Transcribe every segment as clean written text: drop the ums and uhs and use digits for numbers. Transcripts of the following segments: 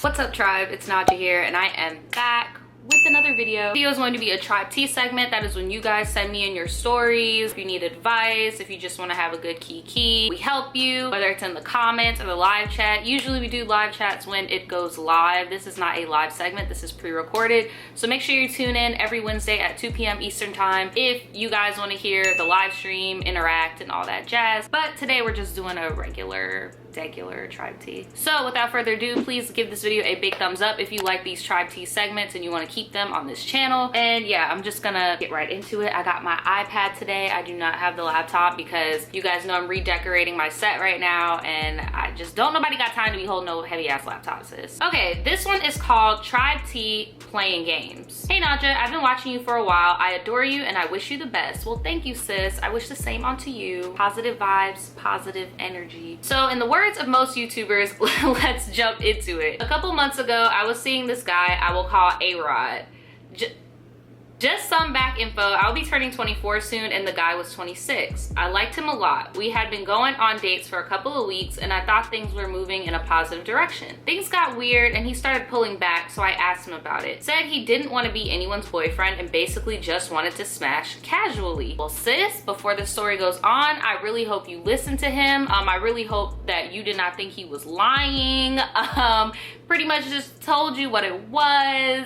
What's up, tribe? It's Naja here, and I am back with another video. The video is going to be a tribe tea segment. That is when you guys send me in your stories. If you need advice, if you just want to have a good kiki, we help you, whether it's in the comments or the live chat. Usually we do live chats when it goes live. This is not a live segment. This is pre-recorded. So make sure you tune in every Wednesday at 2 p.m. Eastern time if you guys want to hear the live stream, interact, and all that jazz. But today we're just doing a regular tribe tea. So without further ado, please give this video a big thumbs up if you like these tribe tea segments and you want to keep them on this channel. And yeah, I'm just gonna get right into it. I got my iPad today. I do not have the laptop because you guys know I'm redecorating my set right now, and I just don't, nobody got time to be holding no heavy ass laptops, sis. Okay, this one is called Tribe Tea Playing Games. Hey Naja, I've been watching you for a while. I adore you and I wish you the best. Well, thank you, sis. I wish the same onto you. Positive vibes, positive energy. So in the words of most YouTubers, let's jump into it. A couple months ago, I was seeing this guy I will call A-Rod. Just some back info, I'll be turning 24 soon and the guy was 26. I liked him a lot. We had been going on dates for a couple of weeks and I thought things were moving in a positive direction. Things got weird and he started pulling back, so I asked him about it. Said he didn't want to be anyone's boyfriend and basically just wanted to smash casually. Well sis, before the story goes on, I really hope you listen to him. I really hope that you did not think he was lying. Pretty much just told you what it was.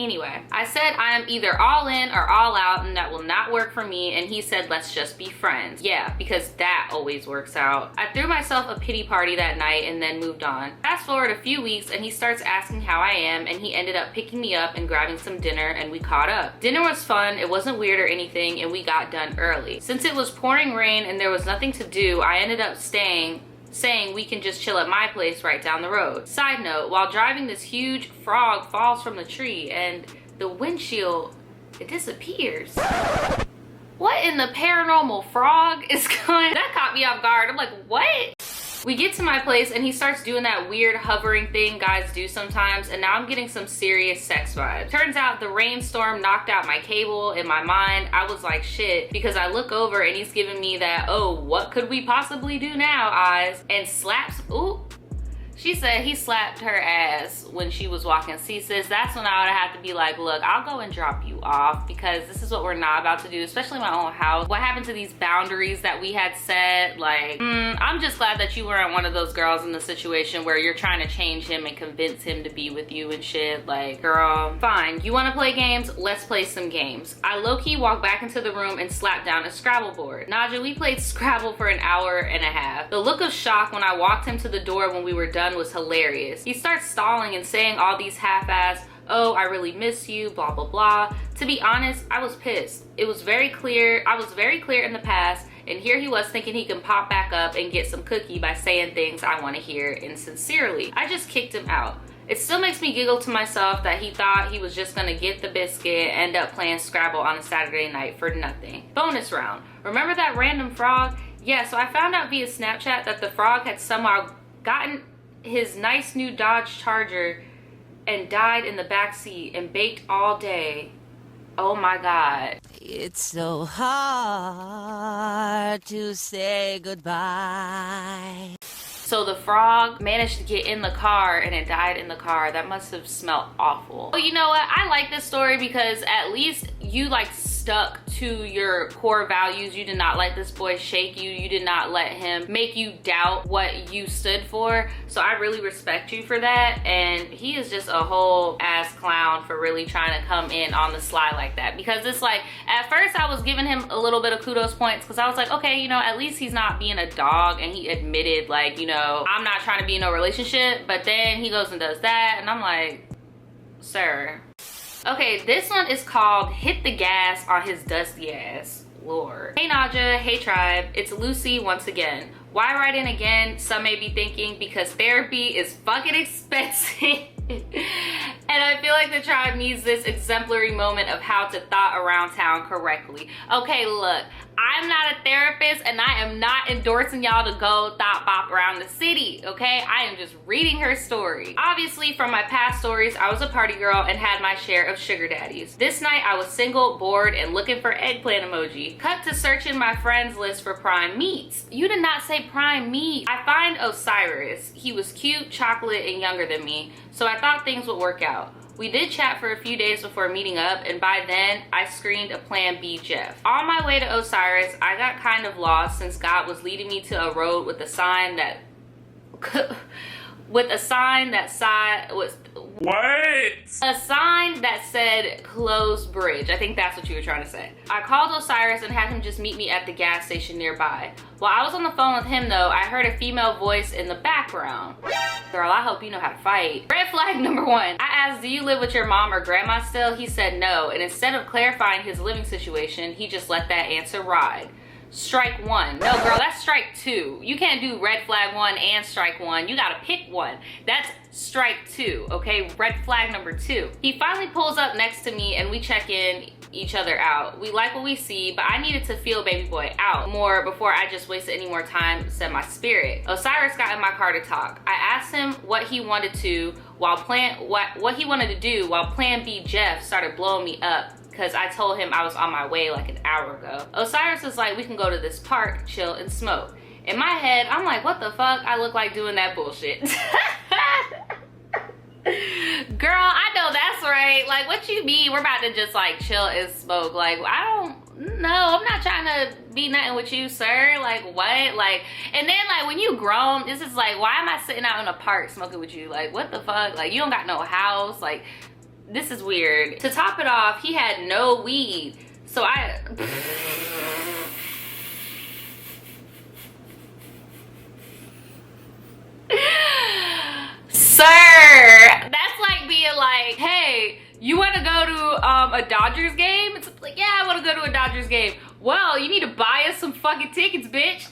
Anyway, I said I am either all in or all out and that will not work for me, and he said let's just be friends. Yeah, because that always works out. I threw myself a pity party that night and then moved on. Fast forward a few weeks and he starts asking how I am, and he ended up picking me up and grabbing some dinner and we caught up. Dinner was fun, it wasn't weird or anything, and we got done early. Since it was pouring rain and there was nothing to do, I ended up saying we can just chill at my place right down the road. Side note, while driving, this huge frog falls from the tree and the windshield, it disappears. What in the paranormal frog is going? That caught me off guard. I'm like, what? We get to my place and he starts doing that weird hovering thing guys do sometimes, and now I'm getting some serious sex vibes. Turns out the rainstorm knocked out my cable. In my mind, I was like shit, because I look over and he's giving me that, oh, what could we possibly do now eyes, and slaps, ooh. She said he slapped her ass when she was walking. See sis, that's when I would have to be like, look, I'll go and drop you off because this is what we're not about to do, especially in my own house. What happened to these boundaries that we had set? Like, I'm just glad that you weren't one of those girls in the situation where you're trying to change him and convince him to be with you and shit. Like, girl, fine. You want to play games? Let's play some games. I low-key walked back into the room and slapped down a Scrabble board. Naja, we played Scrabble for an hour and a half. The look of shock when I walked him to the door when we were done was hilarious. He starts stalling and saying all these half-assed, oh, I really miss you, blah, blah, blah. To be honest, I was pissed. It was very clear, I was very clear in the past, and here he was thinking he can pop back up and get some cookie by saying things I want to hear insincerely. I just kicked him out. It still makes me giggle to myself that he thought he was just gonna get the biscuit and end up playing Scrabble on a Saturday night for nothing. Bonus round. Remember that random frog? Yeah, so I found out via Snapchat that the frog had somehow gotten his nice new Dodge Charger and died in the back seat and baked all day. Oh my God. It's so hard to say goodbye. So the frog managed to get in the car and it died in the car. That must have smelled awful. Well, you know what? I like this story because at least you like stuck to your core values. You did not let this boy shake you. You did not let him make you doubt what you stood for. So I really respect you for that. And he is just a whole ass clown for really trying to come in on the sly like that. Because it's like, at first I was giving him a little bit of kudos points because I was like, okay, you know, at least he's not being a dog and he admitted, like, you know, I'm not trying to be in no relationship. But then he goes and does that and I'm like, sir. Okay, this one is called Hit the Gas on His Dusty Ass. Lord. Hey Naja, hey tribe, it's Lucy once again. Why write in again? Some may be thinking because therapy is fucking expensive. And I feel like the tribe needs this exemplary moment of how to thought around town correctly. Okay, look, I'm not a therapist and I am not endorsing y'all to go thought bop around the city, okay? I am just reading her story. Obviously, from my past stories, I was a party girl and had my share of sugar daddies. This night, I was single, bored, and looking for eggplant emoji. Cut to searching my friends list for prime meats. You did not say prime meat. I find Osiris. He was cute, chocolate, and younger than me, so I thought things would work out. We did chat for a few days before meeting up, and by then, I screened a Plan B Jeff. On my way to Osiris, I got kind of lost since God was leading me to a road with a sign that... with a sign that was... What? A sign that said closed bridge. I think that's what you were trying to say. I called Osiris and had him just meet me at the gas station nearby. While I was on the phone with him though, I heard a female voice in the background. Girl, I hope you know how to fight. Red flag number 1. I asked, do you live with your mom or grandma still? He said no, and instead of clarifying his living situation, he just let that answer ride. Strike 1. No, girl, that's strike 2. You can't do red flag 1 and strike 1. You gotta pick one. That's strike 2, okay? Red flag number 2. He finally pulls up next to me and we check in each other out. We like what we see, but I needed to feel baby boy out more before I just wasted any more time, said my spirit. Osiris got in my car to talk. I asked him what he wanted to what he wanted to do while Plan B Jeff started blowing me up, because I told him I was on my way like an hour ago. Osiris was like, we can go to this park, chill, and smoke. In my head, I'm like, what the fuck? I look like doing that bullshit. Girl, I know that's right. Like, what you mean? We're about to just like chill and smoke. Like, I don't know. I'm not trying to be nothing with you, sir. Like, what? Like, and then like when you grown, this is like, why am I sitting out in a park smoking with you? Like, what the fuck? Like, you don't got no house. Like, this is weird. To top it off, he had no weed. So I... Sir, that's like being like, hey, you want to go to a Dodgers game? It's like, yeah, I want to go to a Dodgers game. Well, you need to buy us some fucking tickets, bitch.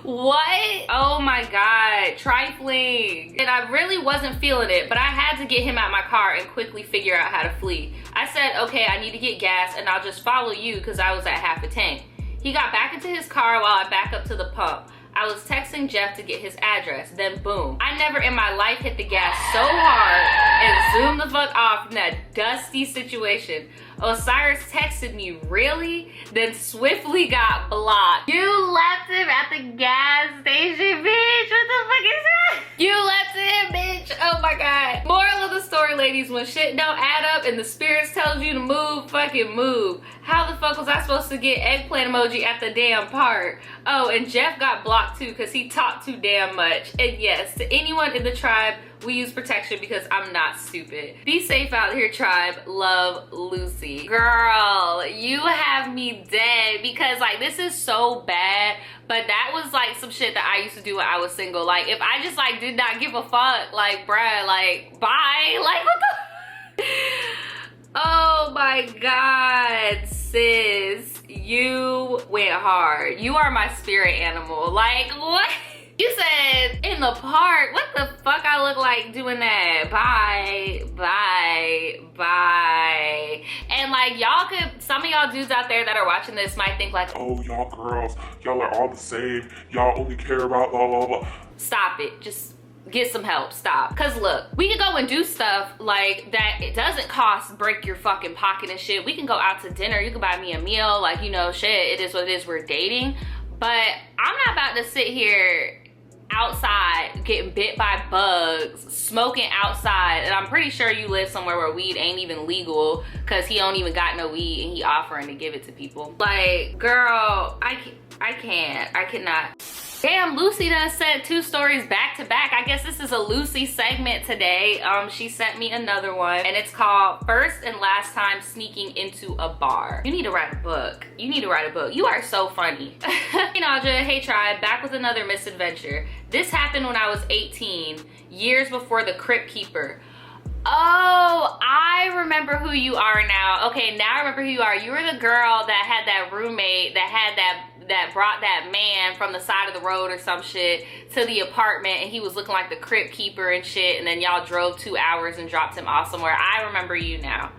What? Oh my god, trifling. And I really wasn't feeling it, but I had to get him out my car and quickly figure out how to flee. I said, okay, I need to get gas and I'll just follow you because I was at half a tank. He got back into his car while I back up to the pump. I was texting Jeff to get his address, then boom. I never in my life hit the gas so hard and zoomed the fuck off from that dusty situation. Osiris texted me, really? Then swiftly got blocked. You left him at the gas station, bitch. What the fuck is that? You left him, bitch. Oh my god. Moral of the story, ladies, when shit don't add up and the spirits tells you to move, fucking move. How the fuck was I supposed to get eggplant emoji at the damn park? Oh, and Jeff got blocked too because he talked too damn much. And yes, to anyone in the tribe, we use protection because I'm not stupid. Be safe out here, tribe. Love, Lucy. Girl, you have me dead because like this is so bad, but that was like some shit that I used to do when I was single. Like if I just like did not give a fuck, like bruh, like bye, like what the oh my god, sis, you went hard. You are my spirit animal. Like what? You said in the park. What the fuck I look like doing that? Bye, bye, bye. And like y'all could, some of y'all dudes out there that are watching this might think like, oh, y'all girls, y'all are all the same. Y'all only care about blah, blah, blah. Stop it. Just get some help. Stop. Cause look, we can go and do stuff like that. It doesn't cost break your fucking pocket and shit. We can go out to dinner. You can buy me a meal. Like, you know, shit, it is what it is. We're dating. But I'm not about to sit here outside getting bit by bugs, smoking outside, and I'm pretty sure you live somewhere where weed ain't even legal because he don't even got no weed and he offering to give it to people. Like, girl, I cannot. Damn, Lucy done sent 2 stories back to back. I guess this is a Lucy segment today. She sent me another one and it's called First and Last Time Sneaking into a Bar. You need to write a book. You need to write a book. You are so funny. Hey Naja, hey tribe, back with another misadventure. This happened when I was 18, years before the Crypt Keeper. Oh, I remember who you are now. Okay, now I remember who you are. You were the girl that had that roommate that had that brought that man from the side of the road or some shit to the apartment and he was looking like the Crypt Keeper and shit, and then y'all drove 2 hours and dropped him off somewhere. I remember you now.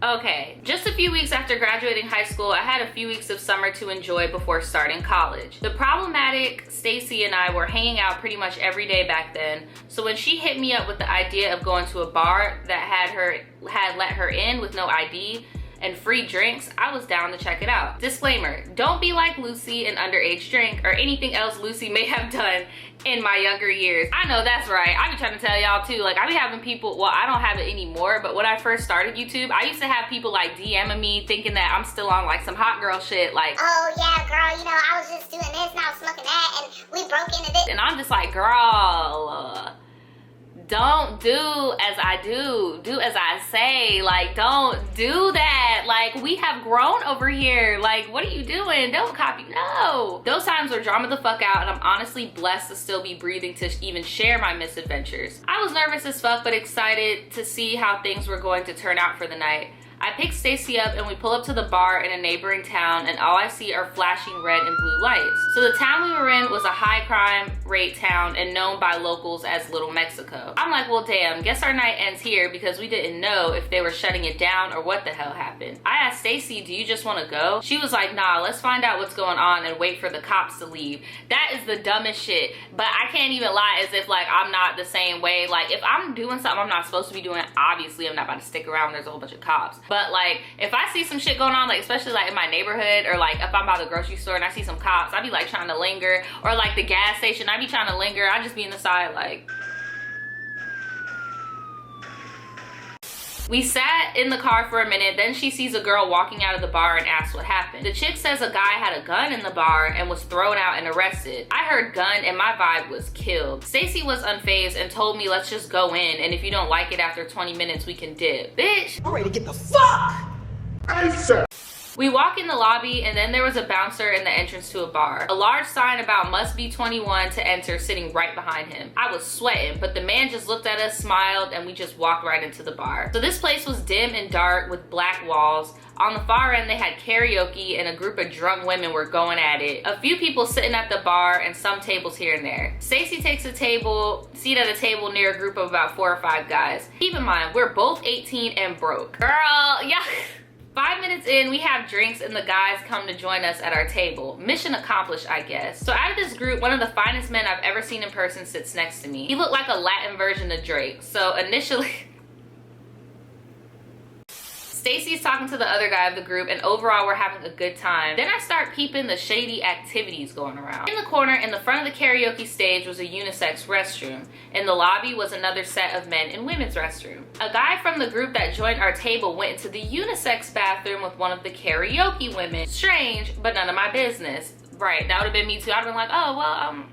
Okay, just a few weeks after graduating high school, I had a few weeks of summer to enjoy before starting college. The problematic Stacy and I were hanging out pretty much every day back then, so when she hit me up with the idea of going to a bar that had let her in with no ID and free drinks, I was down to check it out. Disclaimer, don't be like Lucy and underage drink or anything else Lucy may have done in my younger years. I know that's right. I be trying to tell y'all too, like I be having people, well, I don't have it anymore, but when I first started YouTube, I used to have people like DMing me thinking that I'm still on like some hot girl shit, like, oh yeah, girl, you know, I was just doing this and I was smoking that and we broke into this. and I'm just like, girl, don't do as I do as I say. Like, don't do that. Like, we have grown over here. Like, what are you doing? Don't copy. No. Those times were drama the fuck out, and I'm honestly blessed to still be breathing to even share my misadventures. I was nervous as fuck, but excited to see how things were going to turn out for the night. I pick Stacy up and we pull up to the bar in a neighboring town, and all I see are flashing red and blue lights. So the town we were in was a high crime rate town and known by locals as Little Mexico. I'm like, well damn, guess our night ends here because we didn't know if they were shutting it down or what the hell happened. I asked Stacy, do you just want to go? She was like, nah, let's find out what's going on and wait for the cops to leave. That is the dumbest shit, but I can't even lie as if like I'm not the same way. Like, if I'm doing something I'm not supposed to be doing, obviously I'm not about to stick around when there's a whole bunch of cops. But like, if I see some shit going on, like especially like in my neighborhood, or like if I'm by the grocery store and I see some cops, I be like trying to linger, or like the gas station, I be trying to linger. I just be in the side like. We sat in the car for a minute, then she sees a girl walking out of the bar and asks what happened. The chick says a guy had a gun in the bar and was thrown out and arrested. I heard gun and my vibe was killed. Stacy was unfazed and told me let's just go in, and if you don't like it after 20 minutes we can dip. Bitch, I'm ready to get the fuck ASAP. we walk in the lobby, and then there was a bouncer in the entrance to a bar. A large sign about must be 21 to enter sitting right behind him. I was sweating, but the man just looked at us, smiled, and we just walked right into the bar. So this place was dim and dark with black walls. On the far end, they had karaoke and a group of drunk women were going at it. A few people sitting at the bar and some tables here and there. Stacy takes a seat at a table near a group of about 4 or 5 guys. Keep in mind, we're both 18 and broke. Girl, yeah. 5 minutes in, we have drinks and the guys come to join us at our table. Mission accomplished, I guess. So out of this group, one of the finest men I've ever seen in person sits next to me. He looked like a Latin version of Drake. So initially, Stacy's talking to the other guy of the group, and overall we're having a good time. Then I start peeping the shady activities going around. In the corner, in the front of the karaoke stage, was a unisex restroom. In the lobby was another set of men and women's restroom. A guy from the group that joined our table went into the unisex bathroom with one of the karaoke women. Strange, but none of my business. Right, that would have been me too. I'd have been like, oh, well,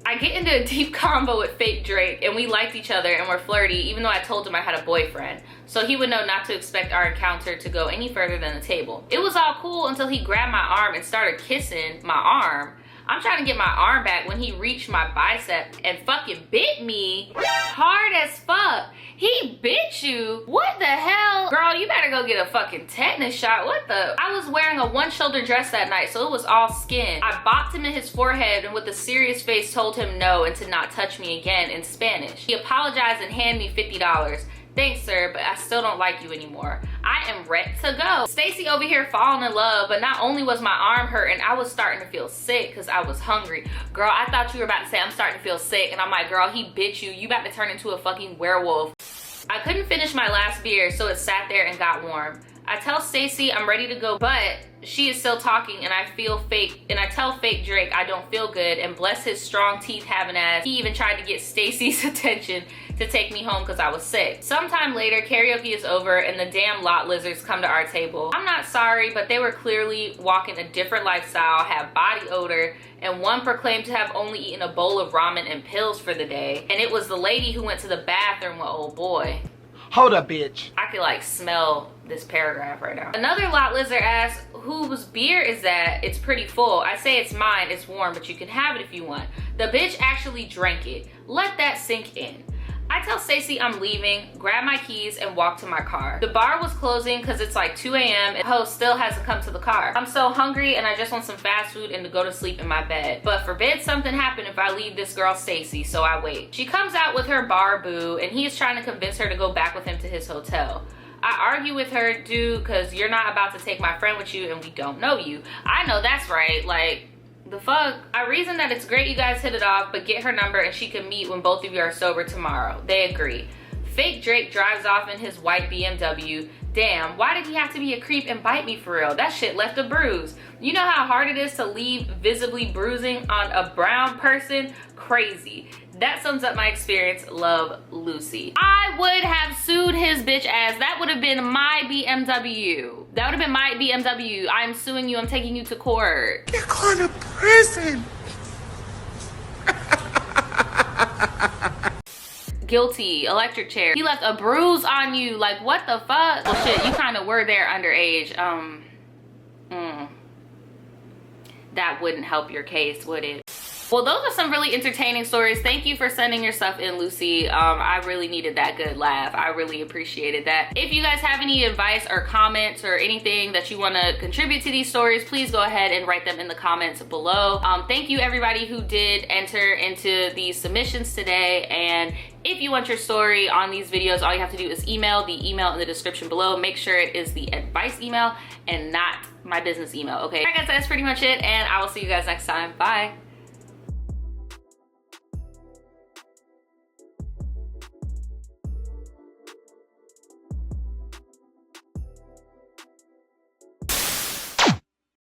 I get into a deep combo with fake Drake, and we liked each other and were flirty, even though I told him I had a boyfriend. So he would know not to expect our encounter to go any further than the table. It was all cool until he grabbed my arm and started kissing my arm. I'm trying to get my arm back when he reached my bicep and fucking bit me hard as fuck. He bit you? What the hell? Girl, you better go get a fucking tetanus shot. What the? I was wearing a one-shoulder dress that night, so it was all skin. I bopped him in his forehead and with a serious face told him no and to not touch me again in Spanish. He apologized and handed me $50. Thanks, sir, but I still don't like you anymore. I am ready to go. Stacy over here falling in love, but not only was my arm hurting, I was starting to feel sick because I was hungry. Girl, I thought you were about to say I'm starting to feel sick, and I'm like, girl, he bit you. You about to turn into a fucking werewolf. I couldn't finish my last beer, so it sat there and got warm. I tell Stacy I'm ready to go, but she is still talking, and I tell fake Drake I don't feel good, and bless his strong teeth having ass, he even tried to get Stacy's attention to take me home because I was sick. Sometime later, karaoke is over and the damn lot lizards come to our table. I'm not sorry, but they were clearly walking a different lifestyle, have body odor, and one proclaimed to have only eaten a bowl of ramen and pills for the day. And it was the lady who went to the bathroom with old boy. Hold up, bitch. I could like smell this paragraph right now. Another lot lizard asks, whose beer is that? It's pretty full. I say it's mine, it's warm, but you can have it if you want. The bitch actually drank it. Let that sink in. I tell Stacy I'm leaving, grab my keys, and walk to my car. The bar was closing because it's like 2 a.m. and host still hasn't come to the car. I'm so hungry and I just want some fast food and to go to sleep in my bed. But forbid something happen if I leave this girl Stacy, so I wait. She comes out with her bar boo and he is trying to convince her to go back with him to his hotel. I argue with her, dude, because you're not about to take my friend with you and we don't know you. I know that's right. Like, the fuck? I reason that it's great you guys hit it off, but get her number and she can meet when both of you are sober tomorrow. They agree. Fake Drake drives off in his white BMW. Damn, why did he have to be a creep and bite me for real? That shit left a bruise. You know how hard it is to leave visibly bruising on a brown person? Crazy. That sums up my experience. Love, Lucy. I would have sued his bitch ass. That would have been my BMW. That would have been my BMW. I'm suing you. I'm taking you to court. You're going to prison. Guilty. Electric chair. He left a bruise on you. Like, what the fuck? Well, shit, you kind of were there underage. That wouldn't help your case, would it? Well, those are some really entertaining stories. Thank you for sending your stuff in, Lucy. I really needed that good laugh. I really appreciated that. If you guys have any advice or comments or anything that you want to contribute to these stories, please go ahead and write them in the comments below. Thank you everybody who did enter into these submissions today. And if you want your story on these videos, all you have to do is email the email in the description below. Make sure it is the advice email and not my business email, okay? All right guys, that's pretty much it, and I will see you guys next time. Bye.